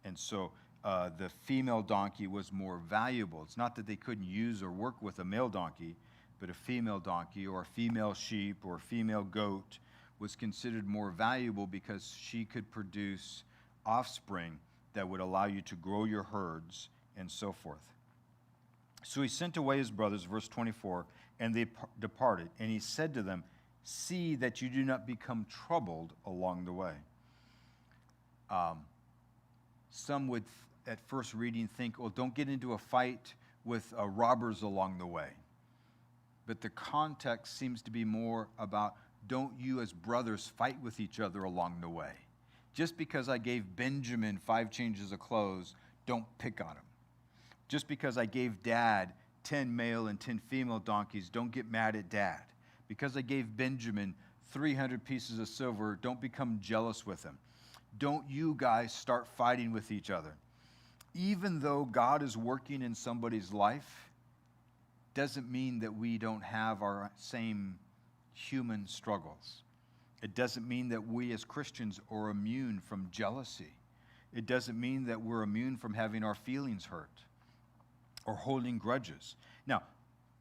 And so the female donkey was more valuable. It's not that they couldn't use or work with a male donkey, but a female donkey or a female sheep or a female goat was considered more valuable because she could produce offspring that would allow you to grow your herds and so forth. So he sent away his brothers, verse 24, and they departed. And he said to them, see that you do not become troubled along the way. Some would, at first reading, think, well, don't get into a fight with robbers along the way. But the context seems to be more about, don't you as brothers fight with each other along the way. Just because I gave Benjamin 5 changes of clothes, don't pick on him. Just because I gave Dad 10 male and 10 female donkeys, don't get mad at Dad. Because I gave Benjamin 300 pieces of silver, don't become jealous with him. Don't you guys start fighting with each other. Even though God is working in somebody's life, doesn't mean that we don't have our same human struggles. It doesn't mean that we as Christians are immune from jealousy. It doesn't mean that we're immune from having our feelings hurt or holding grudges. Now,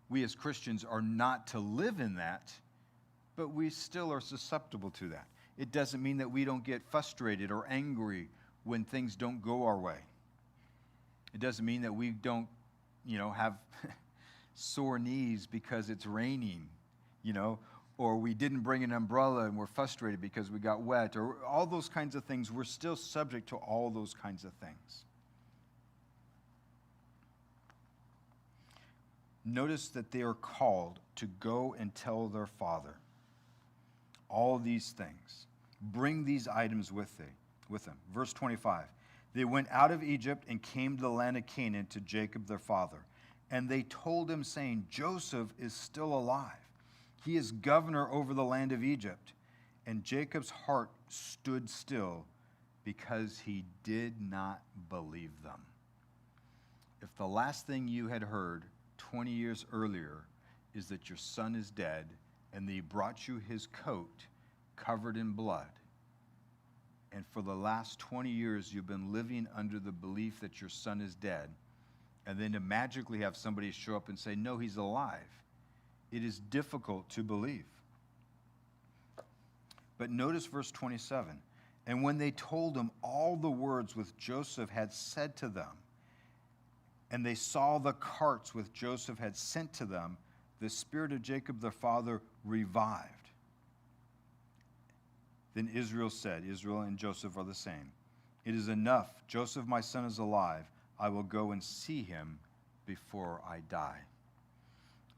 we as Christians are not to live in that, but we still are susceptible to that. It doesn't mean that we don't get frustrated or angry when things don't go our way. It doesn't mean that we don't, have sore knees because it's raining, or we didn't bring an umbrella and we're frustrated because we got wet, or all those kinds of things. We're still subject to all those kinds of things. Notice that they are called to go and tell their father all these things. Bring these items with them. Verse 25. They went out of Egypt and came to the land of Canaan to Jacob their father. And they told him, saying, Joseph is still alive. He is governor over the land of Egypt. And Jacob's heart stood still because he did not believe them. If the last thing you had heard 20 years earlier is that your son is dead and they brought you his coat covered in blood, and for the last 20 years you've been living under the belief that your son is dead, and then to magically have somebody show up and say, no, he's alive, it is difficult to believe. But notice verse 27. And when they told him all the words which Joseph had said to them, and they saw the carts which Joseph had sent to them, the spirit of Jacob their father revived. Then Israel said, Israel and Joseph are the same, it is enough. Joseph, my son, is alive. I will go and see him before I die.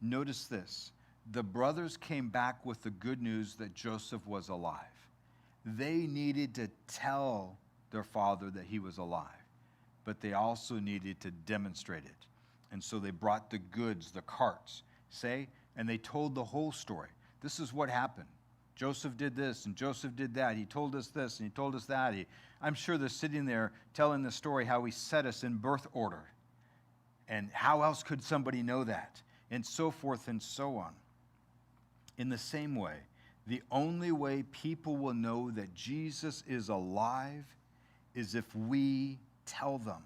Notice this. The brothers came back with the good news that Joseph was alive. They needed to tell their father that he was alive, but they also needed to demonstrate it. And so they brought the goods, the carts, and they told the whole story. This is what happened. Joseph did this, and Joseph did that. He told us this, and he told us that. I'm sure they're sitting there telling the story how he set us in birth order. And how else could somebody know that? And so forth and so on. In the same way, the only way people will know that Jesus is alive is if we tell them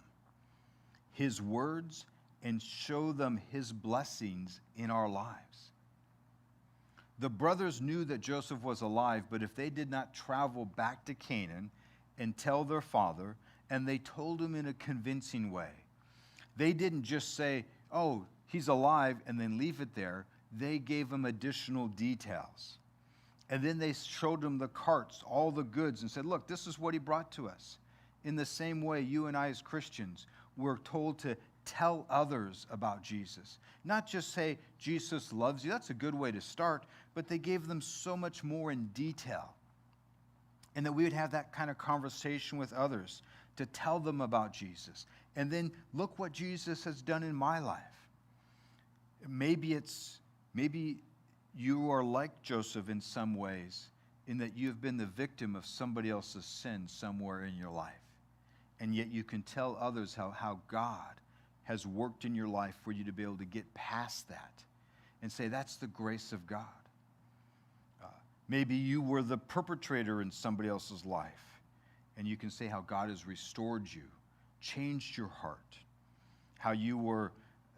his words and show them his blessings in our lives. The brothers knew that Joseph was alive, but if they did not travel back to Canaan and tell their father, and they told him in a convincing way, they didn't just say, oh, he's alive, and then leave it there. They gave him additional details. And then they showed him the carts, all the goods, and said, look, this is what he brought to us. In the same way, you and I as Christians, we're told to tell others about Jesus. Not just say, Jesus loves you. That's a good way to start. But they gave them so much more in detail. And that we would have that kind of conversation with others to tell them about Jesus. And then look what Jesus has done in my life. Maybe you are like Joseph in some ways, in that you've been the victim of somebody else's sin somewhere in your life. And yet you can tell others how God has worked in your life for you to be able to get past that and say, that's the grace of God. Maybe you were the perpetrator in somebody else's life, and you can say how God has restored you, changed your heart, how you were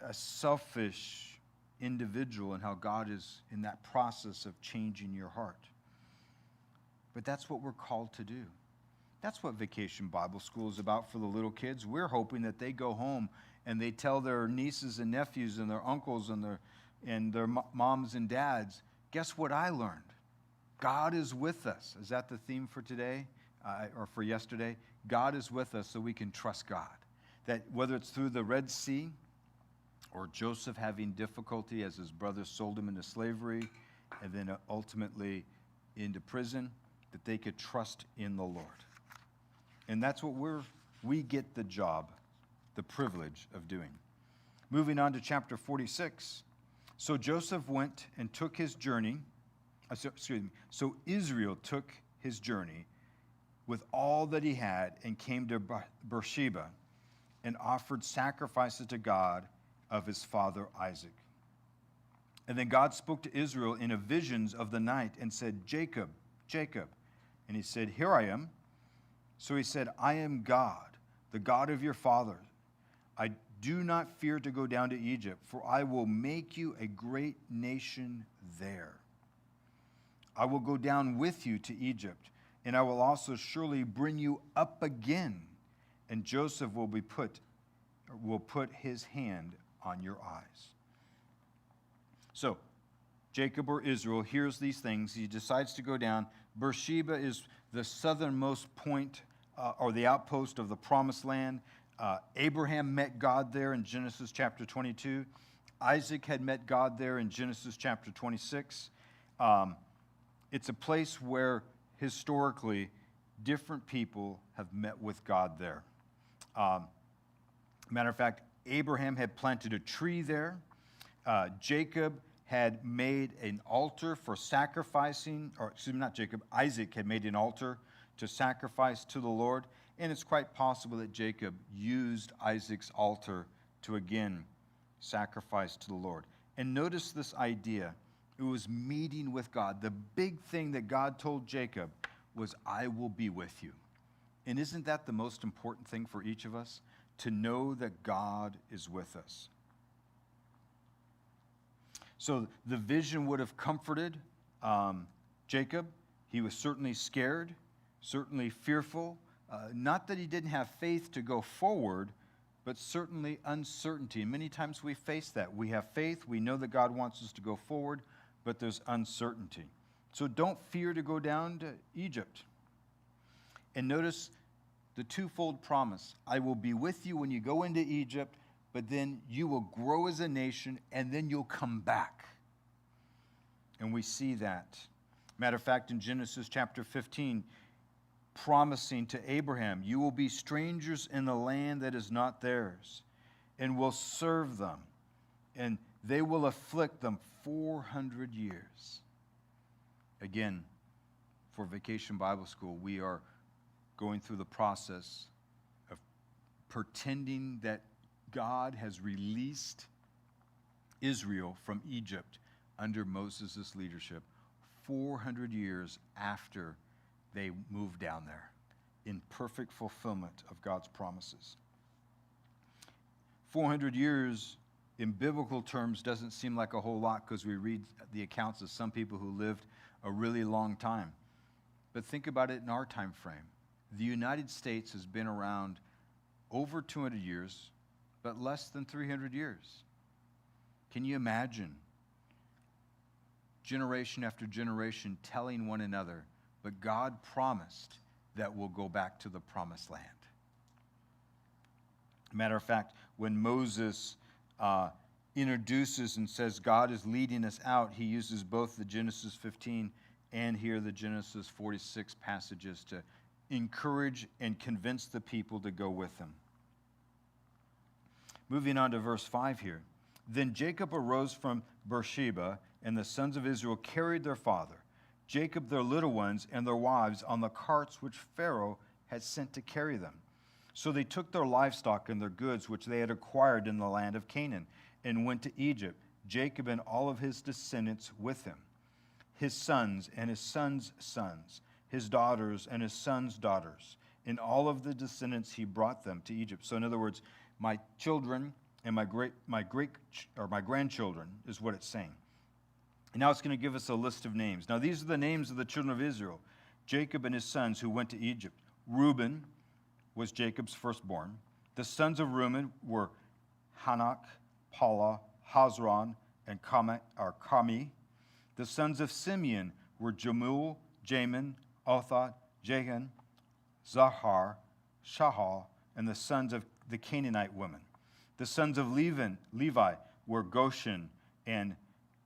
a selfish individual and how God is in that process of changing your heart. But that's what we're called to do. That's what Vacation Bible School is about for the little kids. We're hoping that they go home and they tell their nieces and nephews and their uncles and their moms and dads, guess what I learned? God is with us. Is that the theme for today or for yesterday? God is with us so we can trust God. That whether it's through the Red Sea or Joseph having difficulty as his brothers sold him into slavery and then ultimately into prison, that they could trust in the Lord. And that's what we get the job, the privilege of doing. Moving on to chapter 46. So Joseph went and took his journey. So Israel took his journey with all that he had and came to Beersheba and offered sacrifices to God of his father Isaac. And then God spoke to Israel in a visions of the night and said, Jacob, Jacob. And he said, here I am. So he said, I am God, the God of your father. I do not fear to go down to Egypt, for I will make you a great nation there. I will go down with you to Egypt, and I will also surely bring you up again, and Joseph will put his hand on your eyes. So Jacob or Israel hears these things. He decides to go down. Beersheba is the southernmost point or the outpost of the promised land. Abraham met God there in Genesis chapter 22. Isaac had met God there in Genesis chapter 26. It's a place where historically different people have met with God there. Matter of fact, Abraham had planted a tree there. Jacob had made an altar for sacrificing, Isaac had made an altar to sacrifice to the Lord. And it's quite possible that Jacob used Isaac's altar to again sacrifice to the Lord. And notice this idea. It was meeting with God. The big thing that God told Jacob was, I will be with you. And isn't that the most important thing for each of us? To know that God is with us. So the vision would have comforted Jacob. He was certainly scared, certainly fearful. Not that he didn't have faith to go forward, but certainly uncertainty. And many times we face that. We have faith, we know that God wants us to go forward, but there's uncertainty. So don't fear to go down to Egypt. And notice the twofold promise. I will be with you when you go into Egypt, but then you will grow as a nation, and then you'll come back. And we see that. Matter of fact, in Genesis chapter 15, promising to Abraham, you will be strangers in the land that is not theirs, and will serve them, and they will afflict them 400 years. Again, for Vacation Bible School, we are going through the process of pretending that God has released Israel from Egypt under Moses' leadership 400 years after they moved down there, in perfect fulfillment of God's promises. 400 years in biblical terms doesn't seem like a whole lot because we read the accounts of some people who lived a really long time. But think about it in our time frame. The United States has been around over 200 years, but less than 300 years. Can you imagine generation after generation telling one another, but God promised that we'll go back to the promised land? Matter of fact, when Moses introduces and says God is leading us out, he uses both the Genesis 15 and here the Genesis 46 passages to encourage and convince the people to go with him. Moving on to verse 5 here. Then Jacob arose from Beersheba, and the sons of Israel carried their father, Jacob their little ones, and their wives on the carts which Pharaoh had sent to carry them. So they took their livestock and their goods which they had acquired in the land of Canaan, and went to Egypt, Jacob and all of his descendants with him, his sons and his sons' sons, his daughters and his sons' daughters, and all of the descendants he brought them to Egypt. So in other words, my children and my grandchildren is what it's saying. And now it's going to give us a list of names. Now these are the names of the children of Israel, Jacob and his sons who went to Egypt. Reuben was Jacob's firstborn. The sons of Reuben were Hanok, Palah, Hezron, and Kami. The sons of Simeon were Jemuel, Jamin, Othad, Jahan, Zahar, Shahal, and the sons of the Canaanite women. The sons of Levi were Goshen and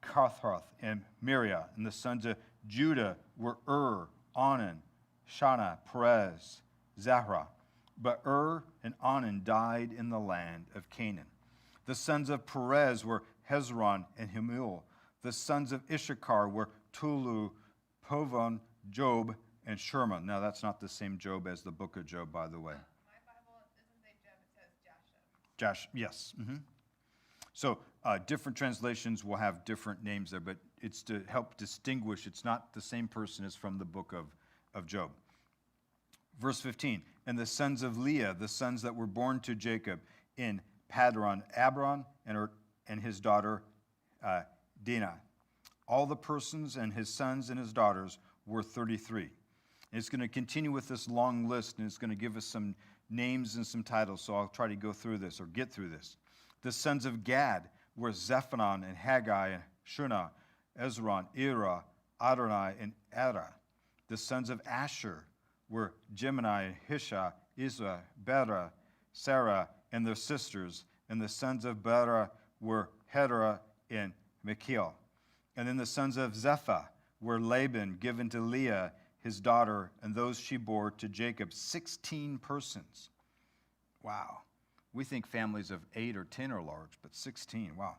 Karthath and Miriah. And the sons of Judah were Onan, Shana, Perez, Zahra. But and Onan died in the land of Canaan. The sons of Perez were Hezron and Hamul. The sons of Issachar were Tulu, Povon, Job, and Sherman. Now, that's not the same Job as the book of Job, by the way. My Bible doesn't say Job, it says Jashem. Yes. Mm-hmm. So different translations will have different names there, but it's to help distinguish. It's not the same person as from the book of Job. Verse 15, and the sons of Leah, the sons that were born to Jacob in Padron, Abron, and his daughter Dinah. All the persons and his sons and his daughters were 33. And it's going to continue with this long list, and it's going to give us some names and some titles, so I'll try to go through this or get through this. The sons of Gad were Zephon and Haggai and Shunah, Ezron, Ira, Adonai, and Ada. The sons of Asher were Gemini, Hisha, Isra, Bera, Sarah, and their sisters. And the sons of Bera were Hedera and Michal. And then the sons of Zepha were Laban, given to Leah, his daughter, and those she bore to Jacob, 16 persons. Wow. We think families of 8 or 10 are large, but 16, wow.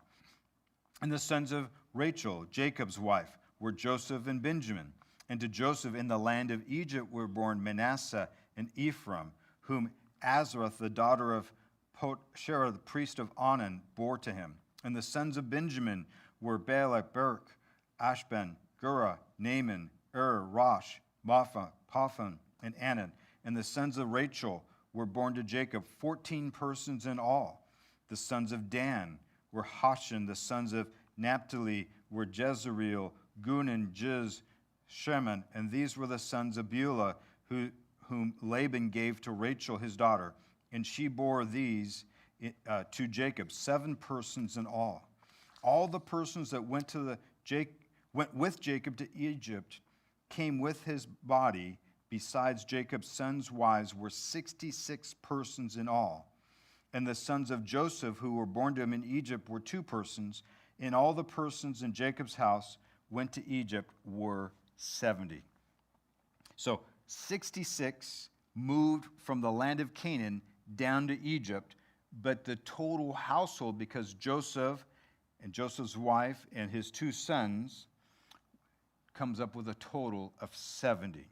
And the sons of Rachel, Jacob's wife, were Joseph and Benjamin. And to Joseph in the land of Egypt were born Manasseh and Ephraim, whom Azrath, the daughter of Potshera, the priest of Onan, bore to him. And the sons of Benjamin were Bela, Berk, Ashben, Gura, Naaman, Rosh, Paphan, and Anan. And the sons of Rachel were born to Jacob, 14 persons in all. The sons of Dan were Hashan. The sons of Naphtali were Jezreel, Gun, and Jiz, Sheman. And these were the sons of Beulah, whom Laban gave to Rachel his daughter, and she bore these to Jacob, 7 persons in all. All the persons that went with Jacob to Egypt came with his body, besides Jacob's sons' wives, were 66 persons in all. And the sons of Joseph, who were born to him in Egypt, were 2 persons. And all the persons in Jacob's house went to Egypt were 70. So 66 moved from the land of Canaan down to Egypt, but the total household, because Joseph and Joseph's wife and his 2 sons, comes up with a total of 70.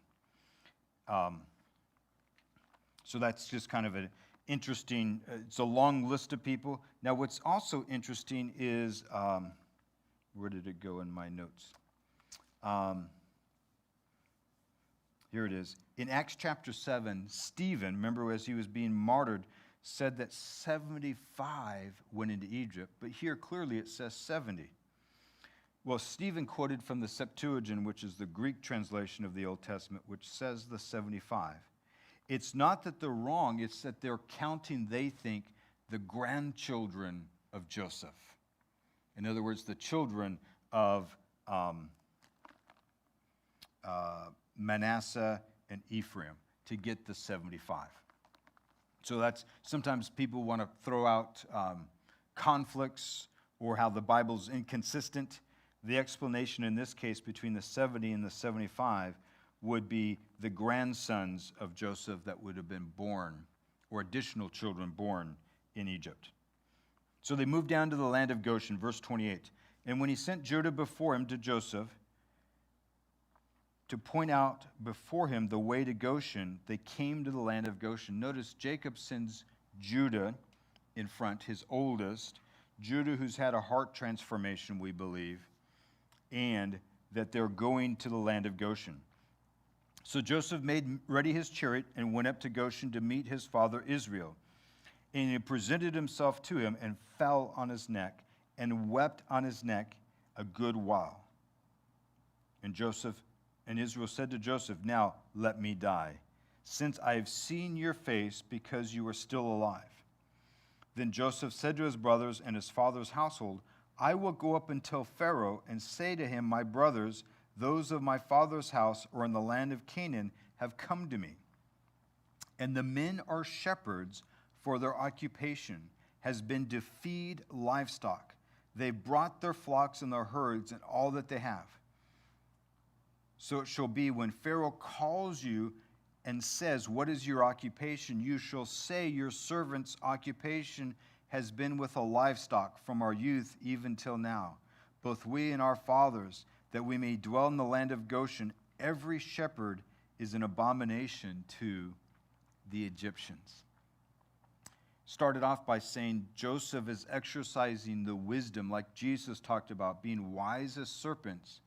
So that's just kind of an interesting, it's a long list of people. Now what's also interesting is, where did it go in my notes? Here it is. In Acts chapter 7, Stephen, remember as he was being martyred, said that 75 went into Egypt, but here clearly it says 70. Well, Stephen quoted from the Septuagint, which is the Greek translation of the Old Testament, which says the 75. It's not that they're wrong, it's that they're counting, they think, the grandchildren of Joseph. In other words, the children of Manasseh and Ephraim to get the 75. So that's, sometimes people want to throw out conflicts or how the Bible's inconsistent. The explanation in this case between the 70 and the 75 would be the grandsons of Joseph that would have been born, or additional children born in Egypt. So they moved down to the land of Goshen, verse 28. And when he sent Judah before him to Joseph to point out before him the way to Goshen, they came to the land of Goshen. Notice Jacob sends Judah in front, his oldest, Judah who's had a heart transformation, we believe, and that they're going to the land of Goshen. So Joseph made ready his chariot and went up to Goshen to meet his father Israel. And he presented himself to him and fell on his neck and wept on his neck a good while. And Israel said to Joseph, "Now let me die, since I have seen your face, because you are still alive." Then Joseph said to his brothers and his father's household, "I will go up and tell Pharaoh and say to him, my brothers, those of my father's house or in the land of Canaan, have come to me. And the men are shepherds, for their occupation has been to feed livestock. They brought their flocks and their herds and all that they have. So it shall be when Pharaoh calls you and says, 'What is your occupation?' you shall say, 'Your servant's occupation has been with the livestock from our youth even till now, both we and our fathers, that we may dwell in the land of Goshen. Every shepherd is an abomination to the Egyptians." Started off by saying Joseph is exercising the wisdom, like Jesus talked about, being wise as serpents,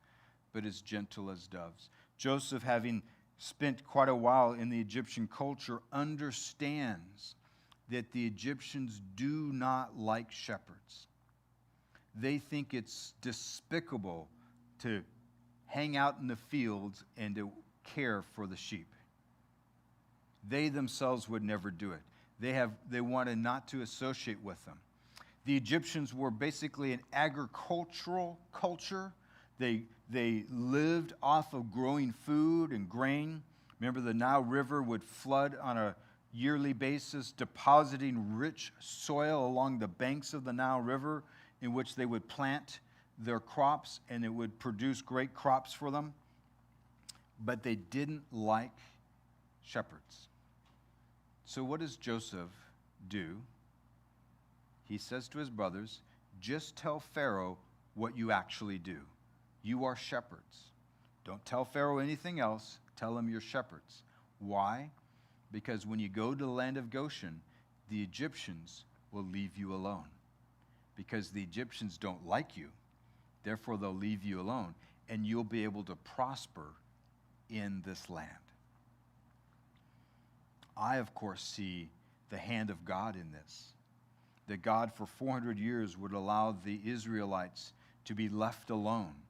but as gentle as doves. Joseph, having spent quite a while in the Egyptian culture, understands that the Egyptians do not like shepherds. They think it's despicable to hang out in the fields and to care for the sheep. They themselves would never do it. They wanted not to associate with them. The Egyptians were basically an agricultural culture. They lived off of growing food and grain. Remember, the Nile River would flood on a yearly basis, depositing rich soil along the banks of the Nile River, in which they would plant their crops, and it would produce great crops for them. But they didn't like shepherds. So what does Joseph do? He says to his brothers, "Just tell Pharaoh what you actually do. You are shepherds. Don't tell Pharaoh anything else. Tell him you're shepherds." Why? Because when you go to the land of Goshen, the Egyptians will leave you alone. Because the Egyptians don't like you. Therefore, they'll leave you alone, and you'll be able to prosper in this land. I, of course, see the hand of God in this. That God, for 400 years, would allow the Israelites to be left alone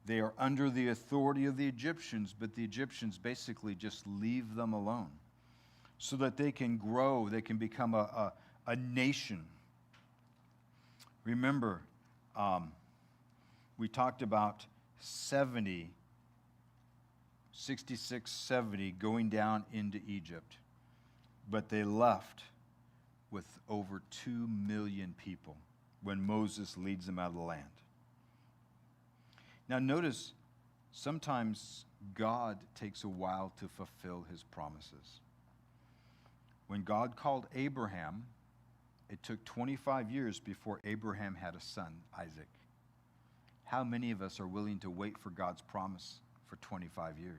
They are under the authority of the Egyptians, but the Egyptians basically just leave them alone so that they can grow, they can become a nation. Remember, we talked about 66, 70 going down into Egypt, but they left with over 2 million people when Moses leads them out of the land. Now notice, sometimes God takes a while to fulfill his promises. When God called Abraham, it took 25 years before Abraham had a son, Isaac. How many of us are willing to wait for God's promise for 25 years?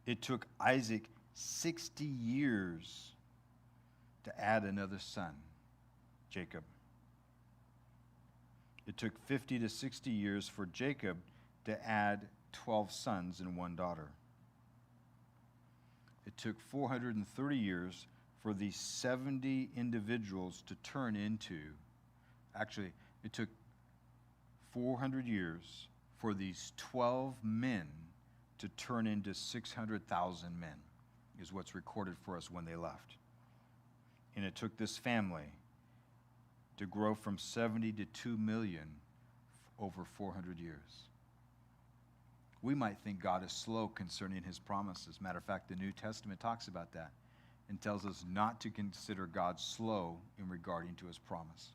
It took Isaac 60 years to add another son, Jacob. It took 50 to 60 years for Jacob to add 12 sons and one daughter. It took 430 years for these 70 individuals to turn into, actually, it took 400 years for these 12 men to turn into 600,000 men, is what's recorded for us when they left. And it took this family to grow from 70 to 2 million over 400 years. We might think God is slow concerning his promises. Matter of fact, the New Testament talks about that and tells us not to consider God slow in regarding to his promise.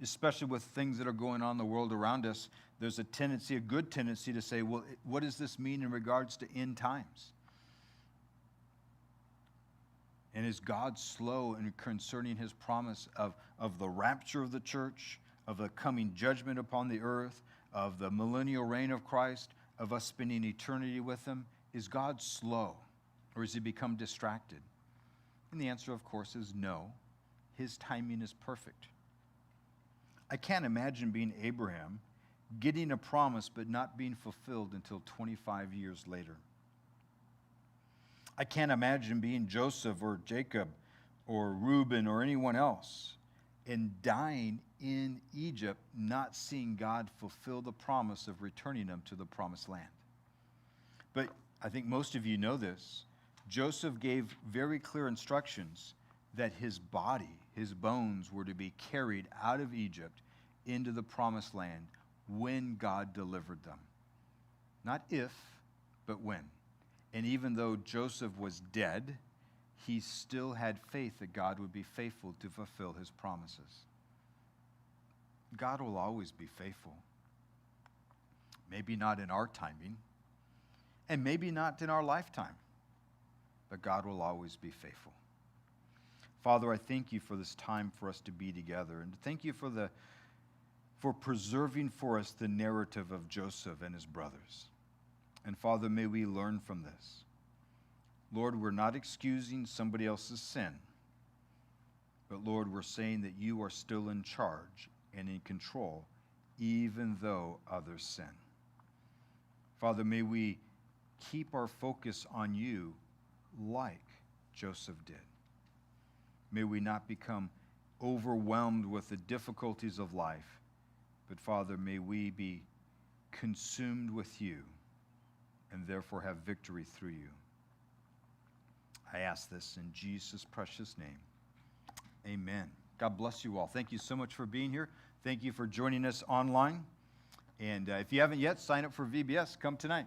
Especially with things that are going on in the world around us, there's a tendency, a good tendency to say, well, what does this mean in regards to end times? And is God slow in concerning his promise of the rapture of the church, of the coming judgment upon the earth, of the millennial reign of Christ, of us spending eternity with him? Is God slow, or has he become distracted? And the answer, of course, is no. His timing is perfect. I can't imagine being Abraham, getting a promise but not being fulfilled until 25 years later. I can't imagine being Joseph or Jacob or Reuben or anyone else and dying in Egypt, not seeing God fulfill the promise of returning them to the promised land. But I think most of you know this. Joseph gave very clear instructions that his body, his bones, were to be carried out of Egypt into the promised land when God delivered them. Not if, but when. And even though Joseph was dead, he still had faith that God would be faithful to fulfill his promises. God will always be faithful. Maybe not in our timing, and maybe not in our lifetime, but God will always be faithful. Father, I thank you for this time for us to be together, and thank you for preserving for us the narrative of Joseph and his brothers. And Father, may we learn from this. Lord, we're not excusing somebody else's sin, but Lord, we're saying that you are still in charge and in control, even though others sin. Father, may we keep our focus on you like Joseph did. May we not become overwhelmed with the difficulties of life, but Father, may we be consumed with you and therefore have victory through you. I ask this in Jesus' precious name. Amen. God bless you all. Thank you so much for being here. Thank you for joining us online. And if you haven't yet, sign up for VBS. Come tonight.